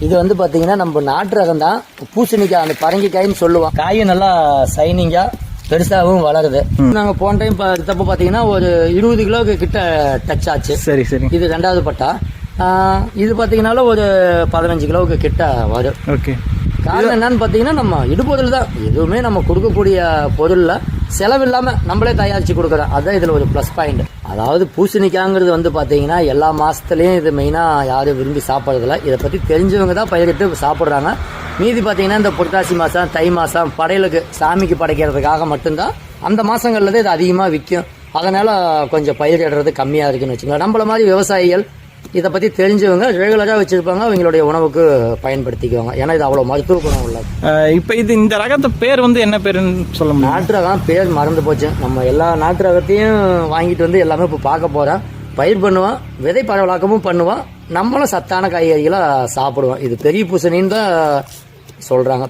இது வந்து பாத்தீங்கன்னா நம்ம நாட்டு ரகம் தான். பூசணிக்காய் அந்த பரங்கிக்காய்ன்னு சொல்லுவோம். காய் நல்லா சைனிங்கா பெருசாகவும் வளருது. நாங்க போன டைம் தப்பு பாத்தீங்கன்னா ஒரு 20 கிலோக்கு கிட்ட டச் ஆச்சு. சரி சரி. இது 2வது பட்டா. இது பாத்தீங்கன்னாலும் ஒரு 15 கிலோவுக்கு கிட்ட வரும். ஓகே. காரணம் என்னன்னு பாத்தீங்கன்னா நம்ம இடுபொருள் தான். எதுவுமே நம்ம கொடுக்கக்கூடிய பொருள்ல செலவில்லாம நம்மளே தயாரிச்சு கொடுக்குறோம். அதுதான் இதுல ஒரு பிளஸ் பாயிண்ட். அதாவது பூசணிக்காங்கிறது வந்து பாத்தீங்கன்னா எல்லா மாசத்துலயும் இது மெயினா யாரும் விரும்பி சாப்பிட்றதில்ல. இதை பத்தி தெரிஞ்சவங்க தான் பயிரிட்டு சாப்பிடுறாங்க. மீதி பாத்தீங்கன்னா இந்த புரட்டாசி மாசம், தை மாசம் படையலுக்கு சாமிக்கு படைக்கிறதுக்காக மட்டும்தான் அந்த மாசங்கள்ல தான் இது அதிகமா விற்கும். அதனால கொஞ்சம் பயிரிடுறது கம்மியா இருக்குன்னு வச்சுக்கோங்க. நம்மள மாதிரி விவசாயிகள் இதை பத்தி தெரிஞ்சவங்க ரெகுலரா வச்சிருப்பாங்க, அவங்களுடைய உணவுக்கு பயன்படுத்திக்குவாங்க. ஏன்னா இது அவ்வளவு மருத்துவ குணம் உள்ளது. இப்ப இது இந்த ரகத்து பேர் வந்து என்ன பேருன்னு சொல்ல முடியும்? நாட்டு ரகம் பேர் மறந்து போச்சு. நம்ம எல்லா நாட்டு ரகத்தையும் வாங்கிட்டு வந்து எல்லாமே இப்ப பார்க்க போறோம். பயிர் பண்ணுவோம், விதை பரவலாக்கமும் பண்ணுவோம், நம்மளும் சத்தான காய்கறிகளை சாப்பிடுவோம். இது பெரிய பூசணின்னு தான் சொல்றாங்க.